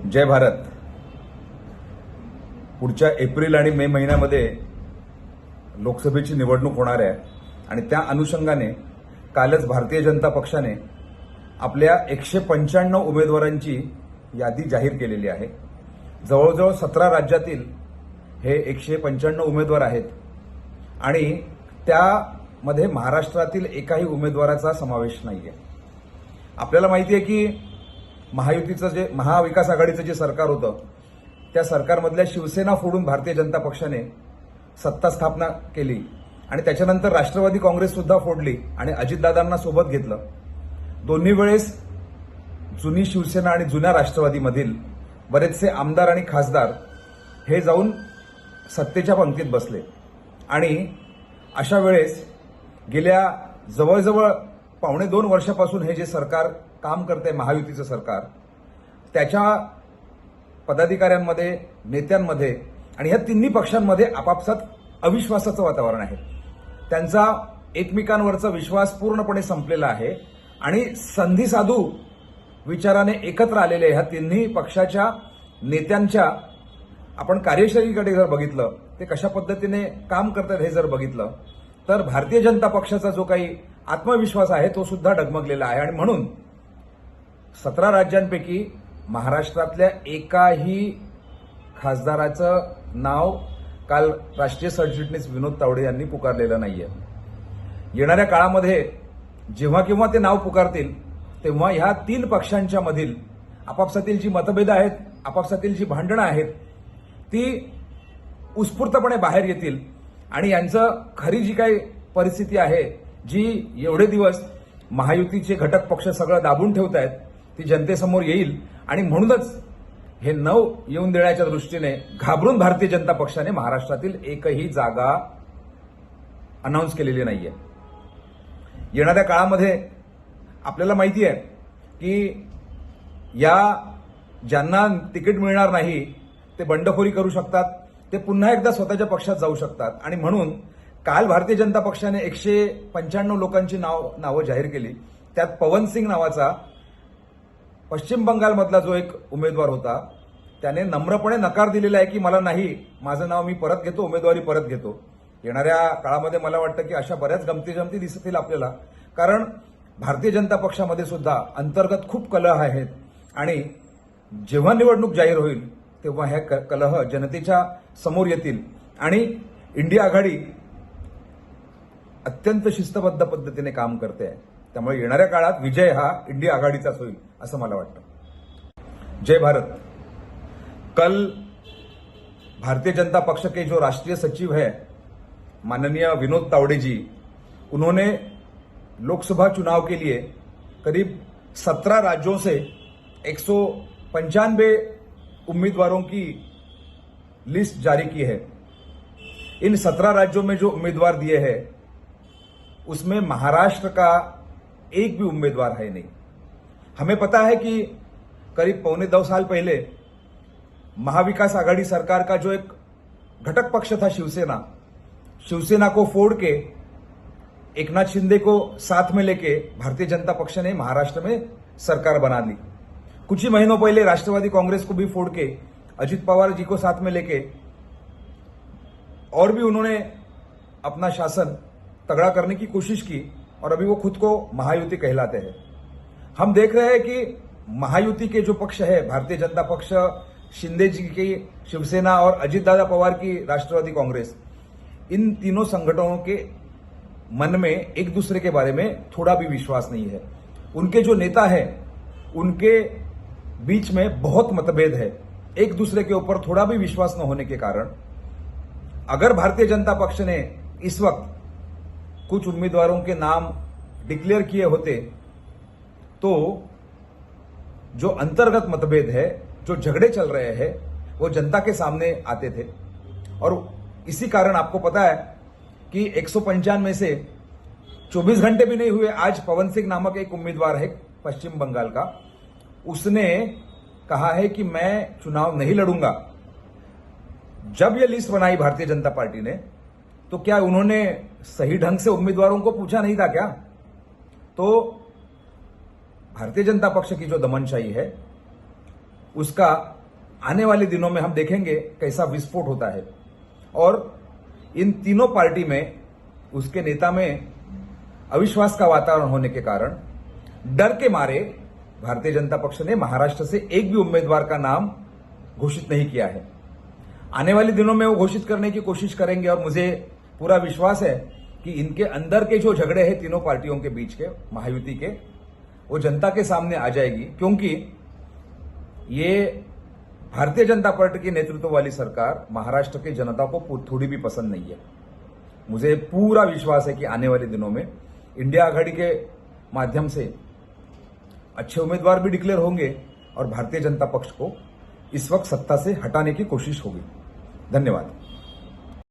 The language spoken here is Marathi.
जय भारत. पुढच्या एप्रिल आणि मे महिन्यामध्ये लोकसभेची निवडणूक होणार आहे आणि त्या अनुषंगाने कालच भारतीय जनता पक्षाने आपल्या 195 उमेदवारांची यादी जाहीर केलेली आहे. जवळजवळ 17 राज्यातील हे 195 उमेदवार आहेत आणि त्यामध्ये महाराष्ट्रातील एकाही उमेदवाराचा समावेश नाहीये. आपल्याला माहिती आहे की महायुतीचं जे महाविकास आघाडीचं जे सरकार होतं त्या सरकारमधल्या शिवसेना फोडून भारतीय जनता पक्षाने सत्ता स्थापना केली आणि त्याच्यानंतर राष्ट्रवादी काँग्रेस सुद्धा फोडली आणि अजितदादांना सोबत घेतलं. दोन्ही वेळेस जुनी शिवसेना आणि जुन्या राष्ट्रवादीमधील बरेचसे आमदार आणि खासदार हे जाऊन सत्तेच्या पंक्तीत बसले आणि अशा वेळेस गेल्या जवळजवळ 1.25 वर्षापासून हे जे सरकार काम करते महायुतीचं सरकार, त्याच्या पदाधिकाऱ्यांमध्ये, नेत्यांमध्ये आणि ह्या तिन्ही पक्षांमध्ये आपापसात अविश्वासाचं वातावरण आहे. त्यांचा एकमेकांवरचा विश्वास पूर्णपणे संपलेला आहे आणि संधी साधू विचाराने एकत्र आलेले ह्या तिन्ही पक्षाच्या नेत्यांच्या आपण कार्यशैलीकडे जर बघितलं, ते कशा पद्धतीने काम करतात हे जर बघितलं तर भारतीय जनता पक्षाचा जो काही आत्मविश्वास आहे तो सुद्धा डगमगलेला आहे. आणि म्हणून 17 राज्यांपैकी महाराष्ट्रातल्या एकाही खासदाराचं नाव काल राष्ट्रीय सरचिटणीस विनोद तावडे यांनी पुकारलेलं नाहीये. येणाऱ्या काळामध्ये जेव्हा केव्हा ते नाव पुकारतील तेव्हा ह्या 3 पक्षांच्या मधील आपापसातील जी मतभेद आहेत, आपापसातील जी भांडणं आहेत ती उत्स्फूर्तपणे बाहेर येतील आणि यांचं खरी जी काही परिस्थिती आहे, जी एवढे दिवस महायुतीचे घटक पक्ष सगळं दाबून ठेवत आहेत, ती जनतेसमोर येईल. आणि म्हणूनच हे येऊन देण्याच्या दृष्टीने घाबरून भारतीय जनता पक्षाने महाराष्ट्रातील एकही जागा अनाऊन्स केलेली नाहीये. येणाऱ्या काळामध्ये आपल्याला माहिती आहे की या ज्यांना तिकीट मिळणार नाही ते बंडखोरी करू शकतात, ते पुन्हा एकदा स्वतःच्या पक्षात जाऊ शकतात. आणि म्हणून काल भारतीय जनता पक्षाने 195 लोकांची नावं जाहीर केली. त्यात पवन सिंग नावाचा पश्चिम बंगालमधला जो एक उमेदवार होता त्याने नम्रपणे नकार दिलेला आहे की मला नाही, माझं नाव मी परत घेतो, उमेदवारी परत घेतो. येणाऱ्या काळामध्ये मला वाटतं की अशा बऱ्याच गमती दिसतील आपल्याला, कारण भारतीय जनता पक्षामध्ये सुद्धा अंतर्गत खूप कलह आहेत आणि जेव्हा निवडणूक जाहीर होईल तेव्हा हे कलह जनतेच्या समोर येतील आणि इंडिया आघाडी अत्यंत शिस्तबद्ध पद्धतीने काम करते आहे. त्यामुळे येणाऱ्या काळात विजय हा इंडिया आघाडीचाच होईल असं मला वाटतं. जय भारत. कल भारतीय जनता पक्ष के जो राष्ट्रीय सचिव है माननीय विनोद तावड़े जी, उन्होंने लोकसभा चुनाव के लिए करीब 17 राज्यों से 195 उम्मीदवारों की लिस्ट जारी की है. इन 17 राज्यों में जो उम्मीदवार दिए हैं उसमें महाराष्ट्र का एक भी उम्मीदवार है नहीं. हमें पता है कि करीब 1.25 साल पहले महाविकास आघाड़ी सरकार का जो एक घटक पक्ष था शिवसेना को फोड़ के एकनाथ शिंदे को साथ में लेके भारतीय जनता पक्ष ने महाराष्ट्र में सरकार बना ली. कुछ ही महीनों पहले राष्ट्रवादी कांग्रेस को भी फोड़ के अजित पवार जी को साथ में लेके और भी उन्होंने अपना शासन तगड़ा करने की कोशिश की और अभी वो खुद को महायुति कहलाते हैं. हम देख रहे हैं कि महायुति के जो पक्ष है, भारतीय जनता पक्ष, शिंदे जी की शिवसेना और अजितदादा पवार की राष्ट्रवादी कांग्रेस, इन तीनों संगठनों के मन में एक दूसरे के बारे में थोड़ा भी विश्वास नहीं है. उनके जो नेता है उनके बीच में बहुत मतभेद है. एक दूसरे के ऊपर थोड़ा भी विश्वास न होने के कारण अगर भारतीय जनता पक्ष ने इस वक्त कुछ उम्मीदवारों के नाम डिक्लेयर किए होते तो जो अंतर्गत मतभेद है, जो झगड़े चल रहे हैं, वो जनता के सामने आते थे. और इसी कारण आपको पता है कि 195 में से 24 घंटे भी नहीं हुए, आज पवन सिंह नामक एक उम्मीदवार है पश्चिम बंगाल का, उसने कहा है कि मैं चुनाव नहीं लड़ूंगा. जब ये लिस्ट बनाई भारतीय जनता पार्टी ने तो क्या उन्होंने सही ढंग से उम्मीदवारों को पूछा नहीं था क्या? तो भारतीय जनता पक्ष की जो दमनशाही है उसका आने वाले दिनों में हम देखेंगे कैसा विस्फोट होता है। और इन तीनों पार्टी में उसके नेता में अविश्वास का वातावरण होने के कारण डर के मारे भारतीय जनता पक्ष ने महाराष्ट्र से एक भी उम्मीदवार का नाम घोषित नहीं किया है। आने वाले दिनों में वो घोषित करने की कोशिश करेंगे और मुझे पूरा विश्वास है कि इनके अंदर के जो झगड़े हैं तीनों पार्टियों के बीच के, महायुति के, वो जनता के सामने आ जाएगी, क्योंकि ये भारतीय जनता पार्टी के नेतृत्व वाली सरकार महाराष्ट्र की जनता को थोड़ी भी पसंद नहीं है। मुझे पूरा विश्वास है कि आने वाले दिनों में इंडिया आघाड़ी के माध्यम से अच्छे उम्मीदवार भी डिक्लेयर होंगे और भारतीय जनता पक्ष को इस वक्त सत्ता से हटाने की कोशिश होगी। धन्यवाद।